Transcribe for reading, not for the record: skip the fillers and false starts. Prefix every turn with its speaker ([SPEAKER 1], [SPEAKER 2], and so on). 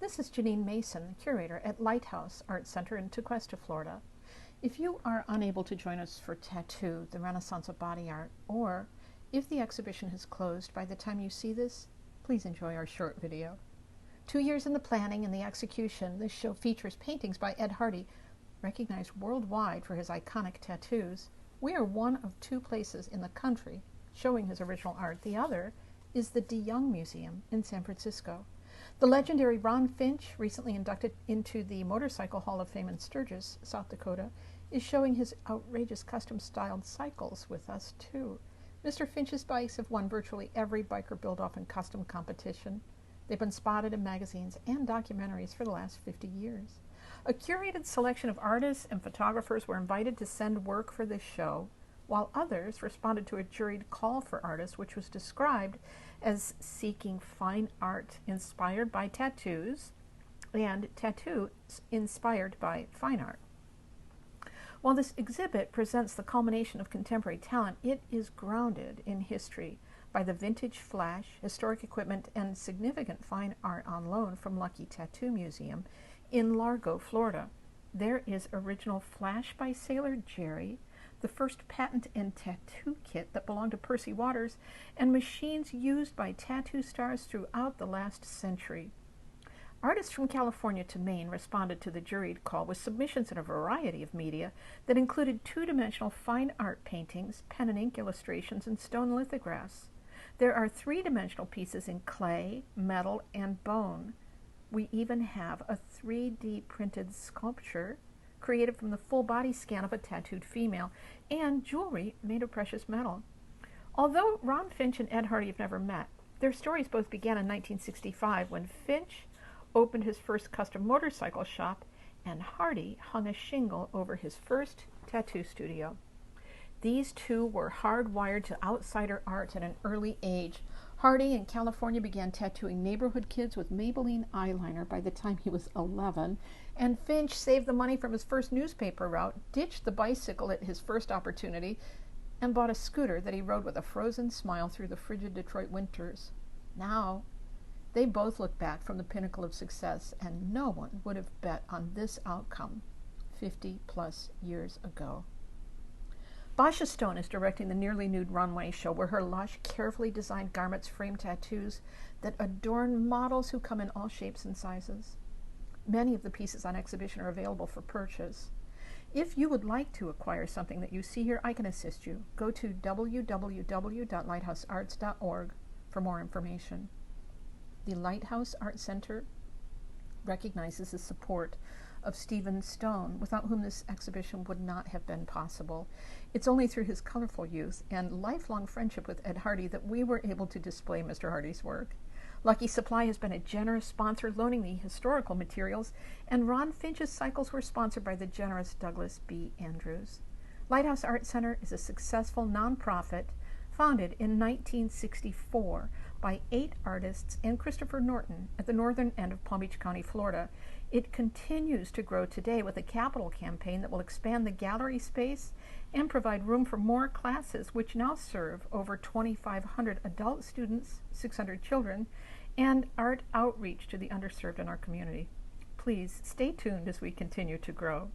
[SPEAKER 1] This is Janine Mason, curator at Lighthouse ArtCenter in Tequesta, Florida. If you are unable to join us for Tattoo, the Renaissance of Body Art, or if the exhibition has closed by the time you see this, please enjoy our short video. 2 years in the planning and the execution, this show features paintings by Ed Hardy, recognized worldwide for his iconic tattoos. We are one of 2 places in the country showing his original art. The other is the DeYoung Museum in San Francisco. The legendary Ron Finch, recently inducted into the Motorcycle Hall of Fame in Sturgis, South Dakota, is showing his outrageous custom-styled cycles with us, too. Mr. Finch's bikes have won virtually every biker build-off and custom competition. They've been spotted in magazines and documentaries for the last 50 years. A curated selection of artists and photographers were invited to send work for this show, while others responded to a juried call for artists, which was described as seeking fine art inspired by tattoos and tattoos inspired by fine art. While this exhibit presents the culmination of contemporary talent, it is grounded in history by the vintage flash, historic equipment, and significant fine art on loan from Lucky Tattoo Museum in Largo, Florida. There is original flash by Sailor Jerry, the first patent and tattoo kit that belonged to Percy Waters, and machines used by tattoo stars throughout the last century. Artists from California to Maine responded to the juried call with submissions in a variety of media that included 2-dimensional fine art paintings, pen and ink illustrations, and stone lithographs. There are 3-dimensional pieces in clay, metal, and bone. We even have a 3D printed sculpture created from the full body scan of a tattooed female, and jewelry made of precious metal. Although Ron Finch and Ed Hardy have never met, their stories both began in 1965 when Finch opened his first custom motorcycle shop and Hardy hung a shingle over his first tattoo studio. These two were hardwired to outsider art at an early age. Hardy in California began tattooing neighborhood kids with Maybelline eyeliner by the time he was 11, and Finch saved the money from his first newspaper route, ditched the bicycle at his first opportunity, and bought a scooter that he rode with a frozen smile through the frigid Detroit winters. Now, they both look back from the pinnacle of success, and no one would have bet on this outcome 50-plus years ago. Basha Stone is directing the Nearly Nude Runway show, where her lush, carefully designed garments frame tattoos that adorn models who come in all shapes and sizes. Many of the pieces on exhibition are available for purchase. If you would like to acquire something that you see here, I can assist you. Go to www.lighthousearts.org for more information. The Lighthouse Art Center recognizes the support of Stephen Stone, without whom this exhibition would not have been possible. It's only through his colorful youth and lifelong friendship with Ed Hardy that we were able to display Mr. Hardy's work. Lucky Supply has been a generous sponsor, loaning the historical materials, and Ron Finch's cycles were sponsored by the generous Douglas B. Andrews. Lighthouse Art Center is a successful nonprofit founded in 1964 by 8 artists and Christopher Norton at the northern end of Palm Beach County, Florida. It continues to grow today with a capital campaign that will expand the gallery space and provide room for more classes, which now serve over 2,500 adult students, 600 children, and art outreach to the underserved in our community. Please stay tuned as we continue to grow.